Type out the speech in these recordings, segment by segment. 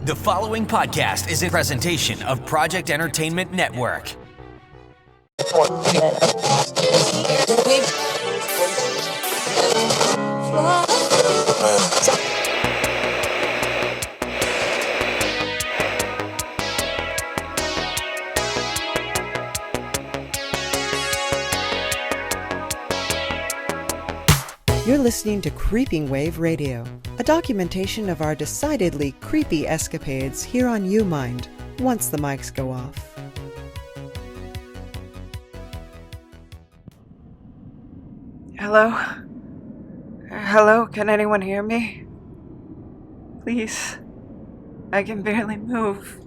The following podcast is a presentation of Project Entertainment Network. You're listening to Creeping Wave Radio, a documentation of our decidedly creepy escapades here on YouMind, once the mics go off. Hello? Hello, can anyone hear me? Please. I can barely move.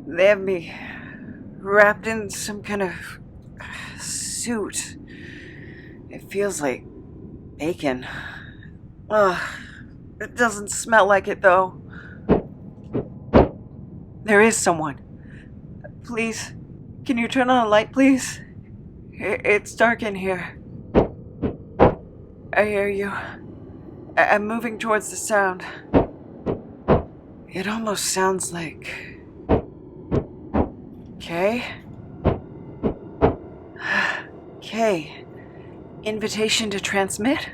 They have me wrapped in some kind of suit. It feels like bacon. Ugh, it doesn't smell like it, though. There is someone. Please, can you turn on a light, please? It's dark in here. I hear you. I'm moving towards the sound. It almost sounds like... Kay? Kay. Invitation to transmit?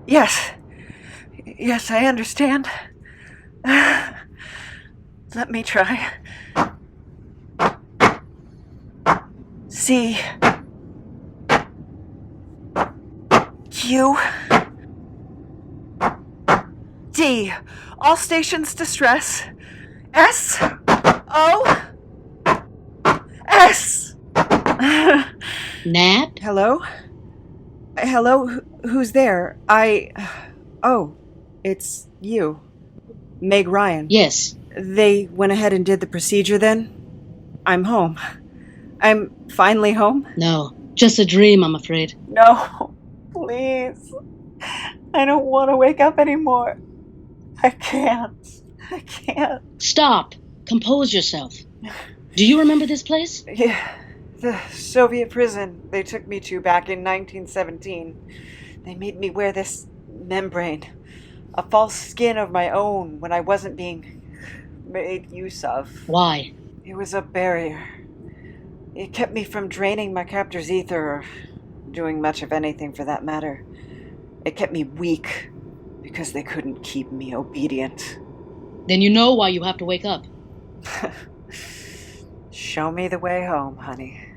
Yes. Yes, I understand. Let me try. C. Q. D. All stations distress. S. O. S. Nat? Hello? Hello? Who's there? Oh, it's you. Meg Ryan. Yes. They went ahead and did the procedure then? I'm home. I'm finally home? No, just a dream, I'm afraid. No, please. I don't want to wake up anymore. I can't. Stop. Compose yourself. Do you remember this place? Yeah. The Soviet prison they took me to back in 1917. They made me wear this membrane, a false skin of my own when I wasn't being made use of. Why? It was a barrier. It kept me from draining my captor's ether or doing much of anything for that matter. It kept me weak because they couldn't keep me obedient. Then you know why you have to wake up. Show me the way home, honey.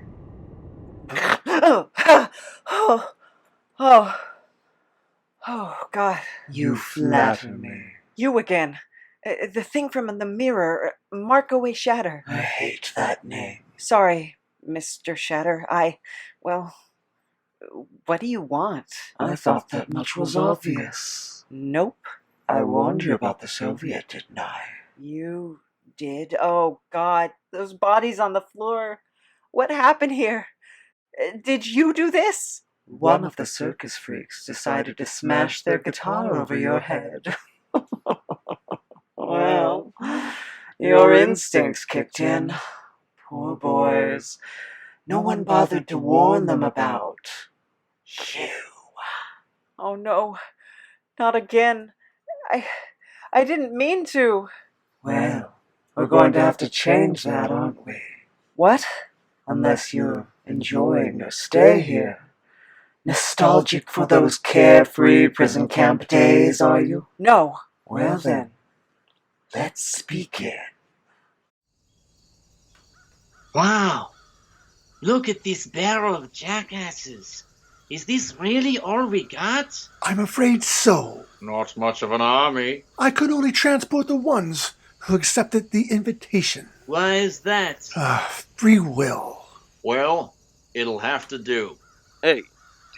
Oh, God. You flatter me. You again. The thing from the mirror, Marcotte Shatter. I hate that name. Sorry, Mr. Shatter. What do you want? I thought that much was obvious. Nope. I warned you about the Soviet, didn't I? You did? Oh, God. Those bodies on the floor. What happened here? Did you do this? One of the circus freaks decided to smash their guitar over your head. Well, your instincts kicked in. Poor boys. No one bothered to warn them about you. Oh, no. Not again. I didn't mean to. Well, we're going to have to change that, aren't we? What? Unless you're enjoying your stay here. Nostalgic for those carefree prison camp days, are you? No. Well then, let's begin. Wow! Look at this barrel of jackasses. Is this really all we got? I'm afraid so. Not much of an army. I could only transport the ones who accepted the invitation. Why is that? Free will. Well, it'll have to do. Hey,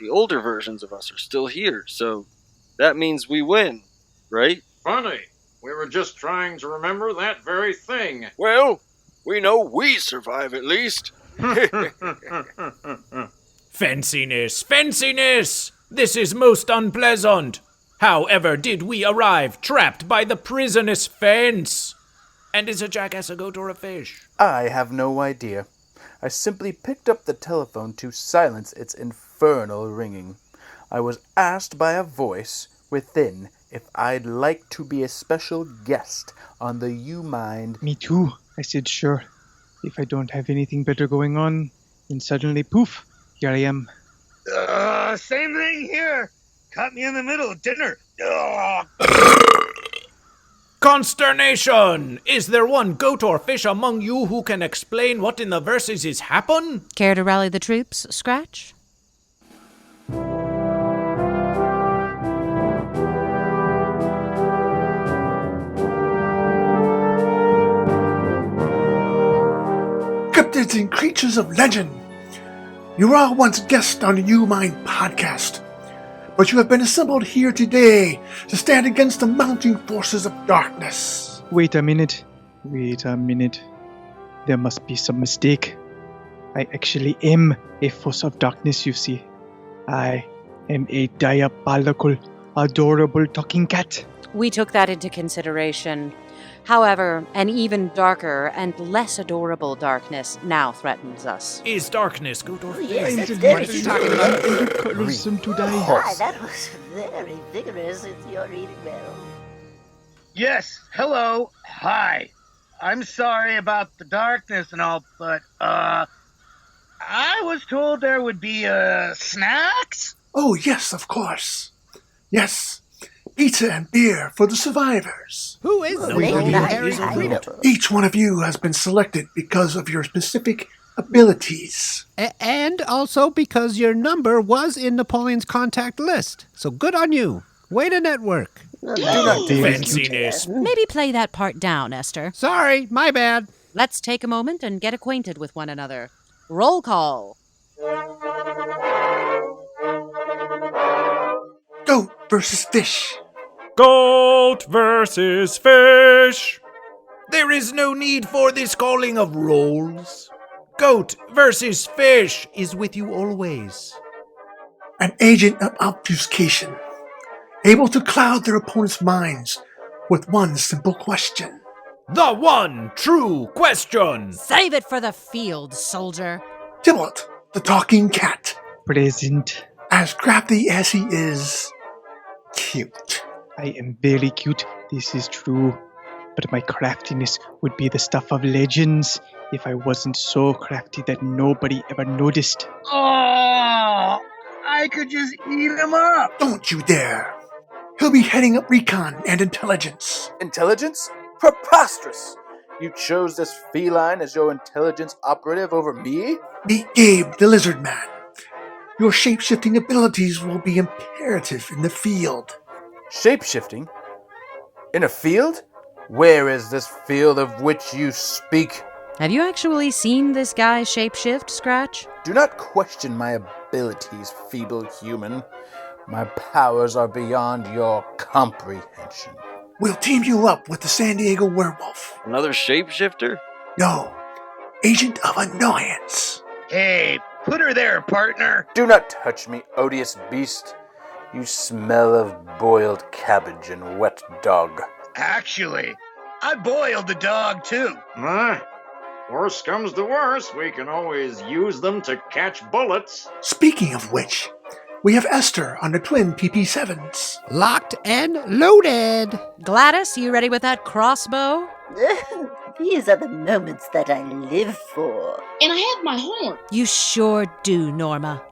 the older versions of us are still here, so that means we win, right? Funny. We were just trying to remember that very thing. Well, we know we survive at least. Fenciness! This is most unpleasant. However did we arrive trapped by the prisonous fence? And is a jackass a goat or a fish? I have no idea. I simply picked up the telephone to silence its infernal ringing. I was asked by a voice within if I'd like to be a special guest on the You Mind. Me too. I said sure. If I don't have anything better going on, then suddenly, poof, here I am. Same thing here. Caught me in the middle of dinner. Consternation! Is there one goat or fish among you who can explain what in the verses is happen? Care to rally the troops, Scratch? Cryptids and creatures of legend. You were all once guests on the You Mind podcast, but you have been assembled here today to stand against the mounting forces of darkness. Wait a minute. There must be some mistake. I actually am a force of darkness, you see. I am a diabolical, adorable talking cat. We took that into consideration. However, an even darker and less adorable darkness now threatens us. Is darkness goat or fish? Yes, what are you talking about? Some to die. Hi, that was very vigorous with your reading, Meryl. Yes, hello, hi. I'm sorry about the darkness and all, but, I was told there would be, snacks? Oh, yes, of course. Yes, pizza and beer for the survivors. Who is Each one of you has been selected because of your specific abilities. And also because your number was in Napoleon's contact list. So good on you. Way to network. Fanciness. Maybe play that part down, Esther. Sorry, my bad. Let's take a moment and get acquainted with one another. Roll call. Goat versus fish. Goat versus fish. There is no need for this calling of rolls. Goat versus fish is with you always. An agent of obfuscation, able to cloud their opponent's minds with one simple question. The one true question. Save it for the field, soldier. Tybalt, the talking cat. Present. As crafty as he is, cute. I am very cute, this is true. But my craftiness would be the stuff of legends if I wasn't so crafty that nobody ever noticed. Oh, I could just eat him up. Don't you dare. He'll be heading up recon and intelligence. Intelligence? Preposterous! You chose this feline as your intelligence operative over me? Meet Gabe, the lizard man. Your shape-shifting abilities will be imperative in the field. Shape-shifting? In a field? Where is this field of which you speak? Have you actually seen this guy shapeshift, Scratch? Do not question my abilities, feeble human. My powers are beyond your comprehension. We'll team you up with the San Diego werewolf. Another shapeshifter? No, agent of annoyance. Hey, put her there, partner. Do not touch me, odious beast. You smell of boiled cabbage and wet dog. Actually, I boiled the dog, too. Worst comes to worst, we can always use them to catch bullets. Speaking of which, we have Esther on the twin PP7s. Locked and loaded. Gladys, you ready with that crossbow? These are the moments that I live for. And I have my horn. You sure do, Norma.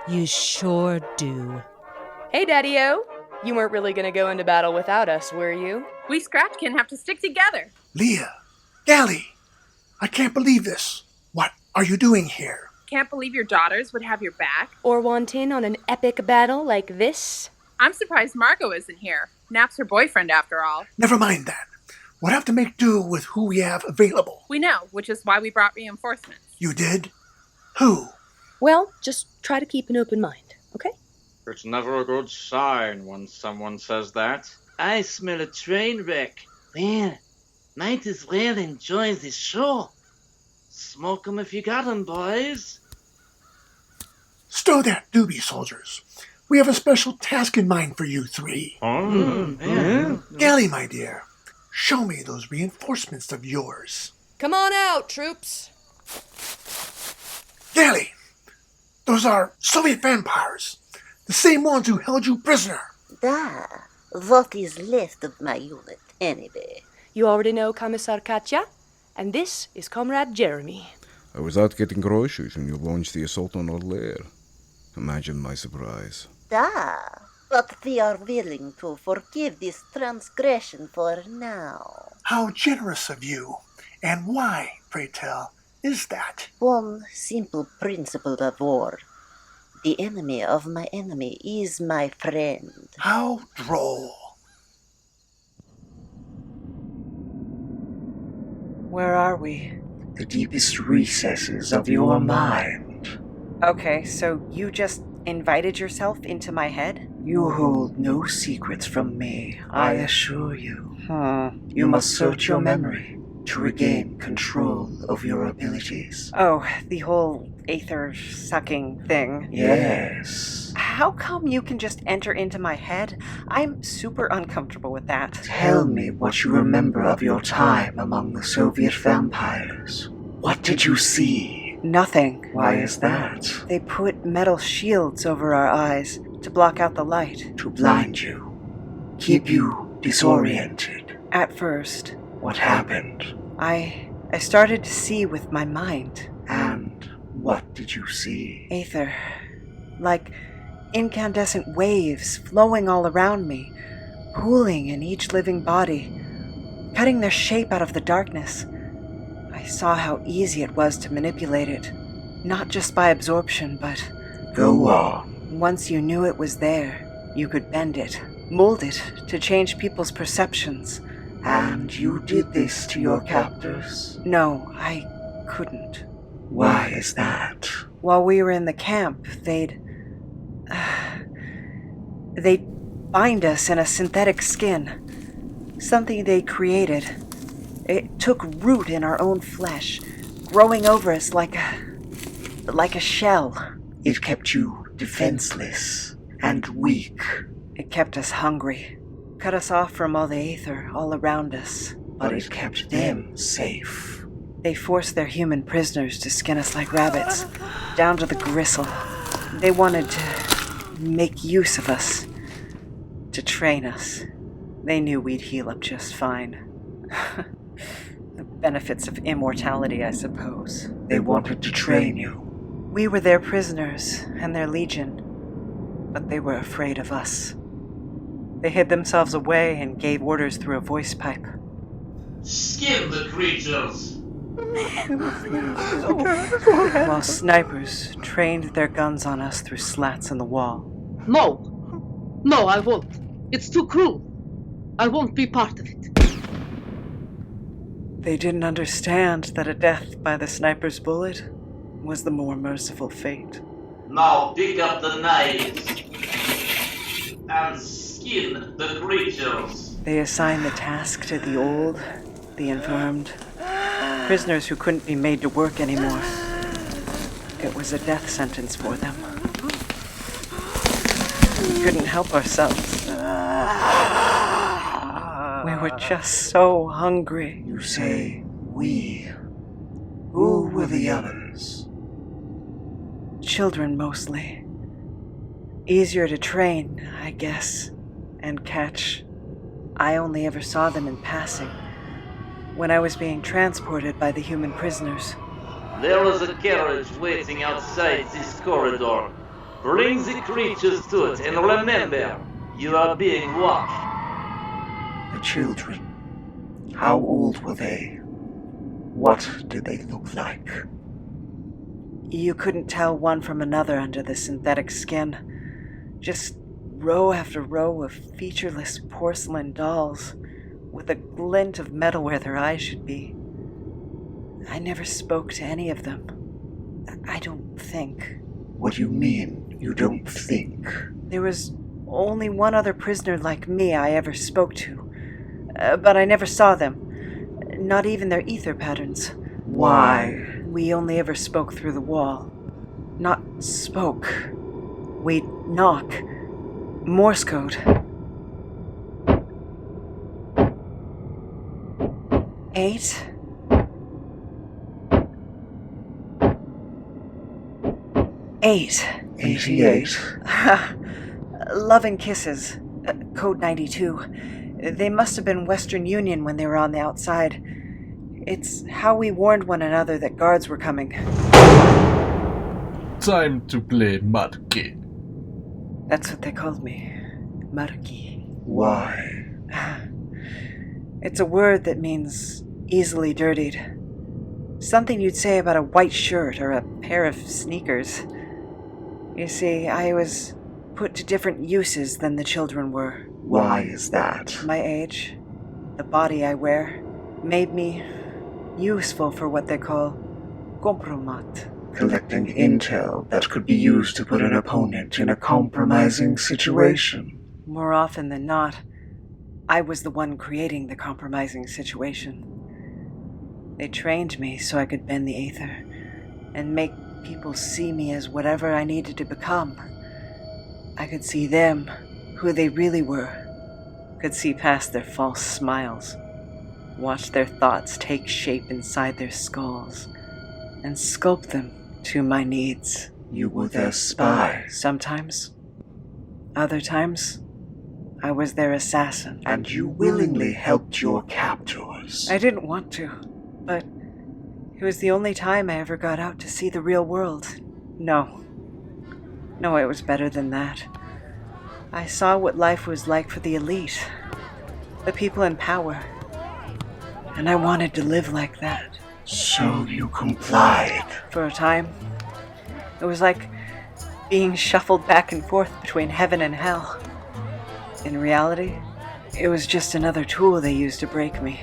You sure do. Hey, Daddy-O. You weren't really going to go into battle without us, were you? We Scratch can have to stick together. Leah, Gally, I can't believe this. What are you doing here? Can't believe your daughters would have your back. Or want in on an epic battle like this? I'm surprised Marcotte isn't here. Nap's her boyfriend, after all. Never mind that. We'll have to make do with who we have available. We know, which is why we brought reinforcements. You did? Who? Well, just try to keep an open mind, okay? It's never a good sign when someone says that. I smell a train wreck. Well, might as well enjoy the show. Smoke 'em if you got 'em, boys. Stow that doobie, soldiers. We have a special task in mind for you three. Gally, my dear, show me those reinforcements of yours. Come on out, troops. Gally, those are Soviet vampires. The same ones who held you prisoner. What is left of my unit, anyway? You already know Commissar Katya, and this is Comrade Jeremy. I was out getting groceries when you launched the assault on Old Lair. Imagine my surprise. But we are willing to forgive this transgression for now. How generous of you. And why, pray tell, is that? One simple principle of war. The enemy of my enemy is my friend. How droll. Where are we? The deepest recesses of your mind. Okay, so you just invited yourself into my head? You hold no secrets from me, I assure you. You must search your memory to regain control of your abilities. Oh, the whole aether-sucking thing. Yes. How come you can just enter into my head? I'm super uncomfortable with that. Tell me what you remember of your time among the Soviet vampires. What did you see? Nothing. Why is that? They put metal shields over our eyes to block out the light. To blind you. Keep you disoriented. At first. What happened? I started to see with my mind. And what did you see? Aether. Like incandescent waves flowing all around me, pooling in each living body, cutting their shape out of the darkness. I saw how easy it was to manipulate it, not just by absorption, but... Go on. Once you knew it was there, you could bend it, mold it to change people's perceptions. And you did this to your captors? No, I couldn't. Why is that? While we were in the camp, they'd bind us in a synthetic skin. Something they created. It took root in our own flesh, growing over us like a shell. It kept you defenseless and weak. It kept us hungry. Cut us off from all the aether all around us. But it kept them safe. They forced their human prisoners to skin us like rabbits, down to the gristle. They wanted to make use of us, to train us. They knew we'd heal up just fine. The benefits of immortality, I suppose. They wanted to train you. We were their prisoners and their legion, but they were afraid of us. They hid themselves away and gave orders through a voice pipe. Skin the creatures! While snipers trained their guns on us through slats in the wall. No, I won't. It's too cruel. I won't be part of it. They didn't understand that a death by the sniper's bullet was the more merciful fate. Now pick up the knives and skin the creatures. They assigned the task to the old, the infirmed, prisoners who couldn't be made to work anymore. It was a death sentence for them. We couldn't help ourselves. We were just so hungry. You say, we. Who were the others? Children, mostly. Easier to train, I guess, and catch. I only ever saw them in passing, when I was being transported by the human prisoners. There is a carriage waiting outside this corridor. Bring the creatures to it, and remember, you are being watched. The children. How old were they? What did they look like? You couldn't tell one from another under the synthetic skin. Just row after row of featureless porcelain dolls, with a glint of metal where their eyes should be. I never spoke to any of them. I don't think. What do you mean, you don't think? There was only one other prisoner like me I ever spoke to, but I never saw them. Not even their ether patterns. Why? We only ever spoke through the wall. Not spoke. We'd knock. Morse code. 8. 8. 88. Love and kisses. Code 92. They must have been Western Union when they were on the outside. It's how we warned one another that guards were coming. Time to play Marcotte. That's what they called me. Marquis. Why? It's a word that means easily dirtied. Something you'd say about a white shirt or a pair of sneakers. You see, I was put to different uses than the children were. Why is that? My age, the body I wear, made me useful for what they call compromat. Collecting intel that could be used to put an opponent in a compromising situation. More often than not, I was the one creating the compromising situation. They trained me so I could bend the aether and make people see me as whatever I needed to become. I could see them, who they really were, could see past their false smiles, watch their thoughts take shape inside their skulls, and sculpt them to my needs. You were their spy. Sometimes. Other times, I was their assassin. And you willingly helped your captors. I didn't want to, but it was the only time I ever got out to see the real world. No, it was better than that. I saw what life was like for the elite, the people in power, and I wanted to live like that. So you complied. For a time. It was like being shuffled back and forth between heaven and hell. In reality, it was just another tool they used to break me,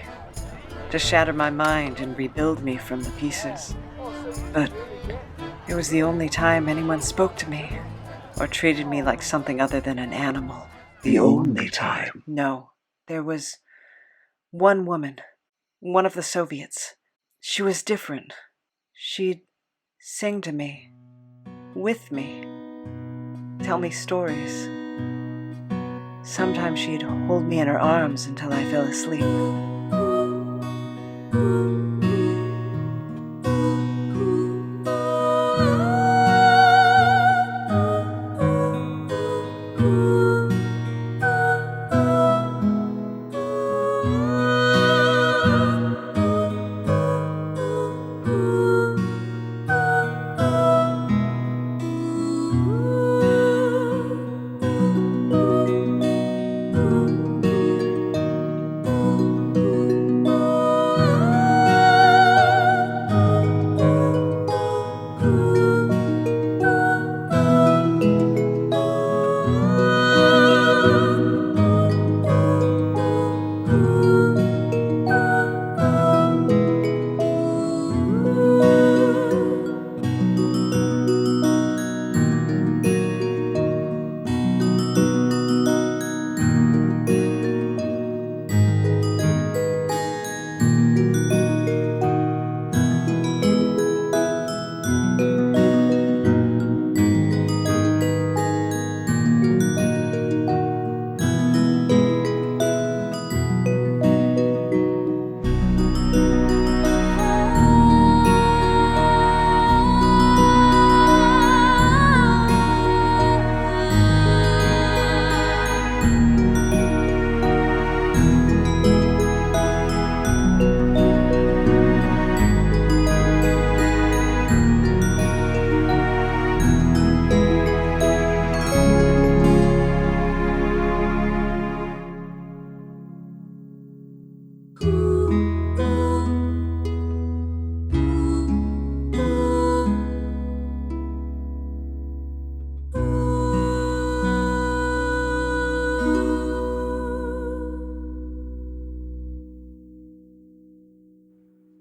to shatter my mind and rebuild me from the pieces. But it was the only time anyone spoke to me, or treated me like something other than an animal. The only time? No, there was one woman, one of the Soviets. She was different. She'd sing to me, with me, tell me stories. Sometimes she'd hold me in her arms until I fell asleep.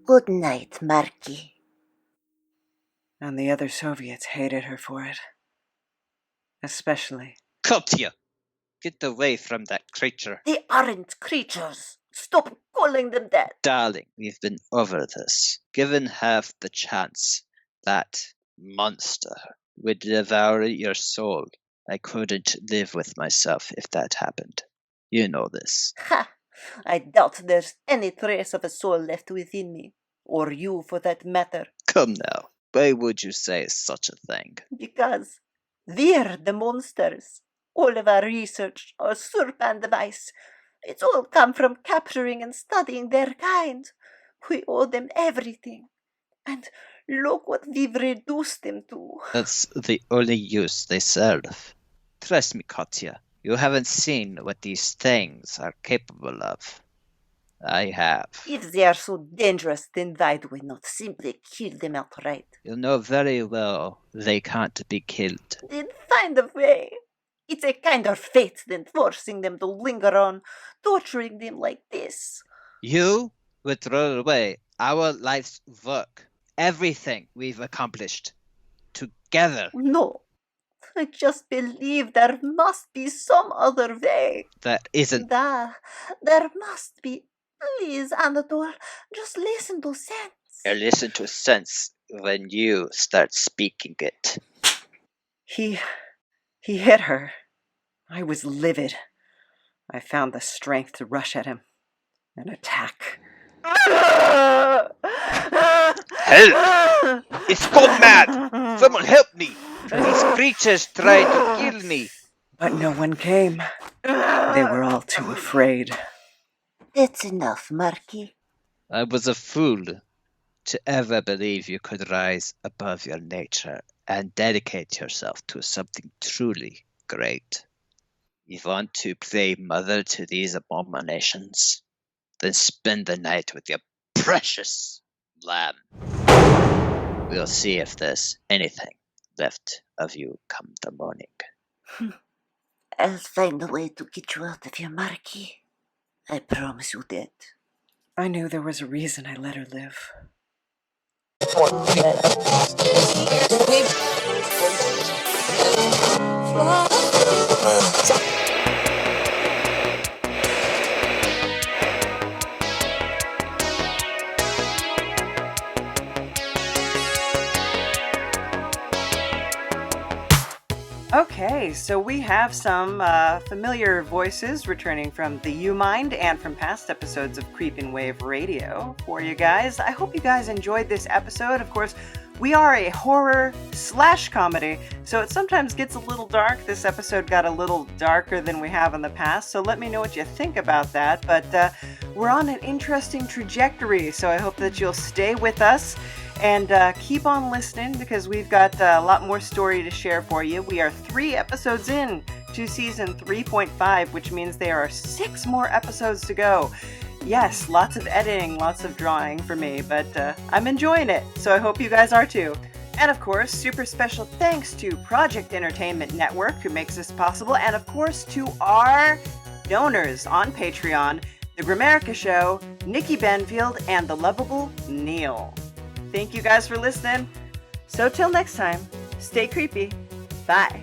Good night, Marquis. And the other Soviets hated her for it. Especially. Koptia! Get away from that creature. They aren't creatures. Stop calling them that. Darling, we've been over this. Given half the chance, that monster would devour your soul. I couldn't live with myself if that happened. You know this. Ha! I doubt there's any trace of a soul left within me. Or you, for that matter. Come now. Why would you say such a thing? Because we're the monsters. All of our research, our Surpan device, it's all come from capturing and studying their kind. We owe them everything. And look what we've reduced them to. That's the only use they serve. Trust me, Katya, you haven't seen what these things are capable of. I have. If they are so dangerous, then why do we not simply kill them outright? You know very well they can't be killed. Then find a way. It's a kinder fate than forcing them to linger on, torturing them like this. You would throw away our life's work, everything we've accomplished, together. No. I just believe there must be some other way. That isn't. There must be. Please, Anatole, just listen to sense. You listen to sense when you start speaking it. He hit her. I was livid. I found the strength to rush at him and attack. Help! It's gone mad! Someone help me! These creatures tried to kill me. But no one came. They were all too afraid. That's enough, Marquis. I was a fool to ever believe you could rise above your nature and dedicate yourself to something truly great. You want to play mother to these abominations? Then spend the night with your precious lamb. We'll see if there's anything left of you come the morning. I'll find a way to get you out of here, Marquis. I promise you that. I knew there was a reason I let her live. Okay, so we have some familiar voices returning from the U-Mind and from past episodes of Creeping Wave Radio for you guys. I hope you guys enjoyed this episode. Of course, we are a horror/comedy, so it sometimes gets a little dark. This episode got a little darker than we have in the past, so let me know what you think about that. But we're on an interesting trajectory, so I hope that you'll stay with us. And keep on listening because we've got a lot more story to share for you. We are 3 episodes in to season 3.5, which means there are 6 more episodes to go. Yes, lots of editing, lots of drawing for me, but I'm enjoying it, so I hope you guys are too. And of course, super special thanks to Project Entertainment Network, who makes this possible, and of course to our donors on Patreon, The Grimerica Show, Nikki Benfield, and The Lovable Neil. Thank you guys for listening. So till next time, stay creepy. Bye.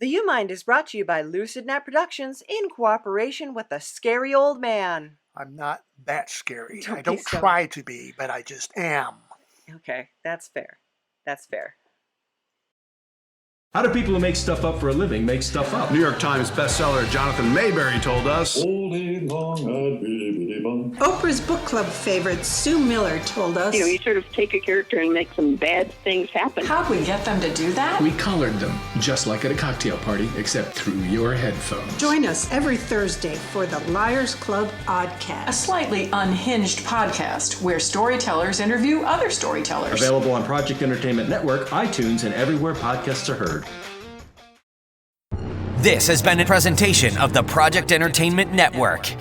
The U-Mind is brought to you by Lucid Net Productions in cooperation with the Scary Old Man. I'm not that scary. Don't I don't be so. try to be, but I just am. Okay, that's fair. That's fair. How do people who make stuff up for a living make stuff up? New York Times bestseller Jonathan Mayberry told us. Oprah's book club favorite Sue Miller told us. You sort of take a character and make some bad things happen. How'd we get them to do that? We collared them, just like at a cocktail party, except through your headphones. Join us every Thursday for the Liars Club Oddcast, a slightly unhinged podcast where storytellers interview other storytellers. Available on Project Entertainment Network, iTunes, and everywhere podcasts are heard. This has been a presentation of the Project Entertainment Network.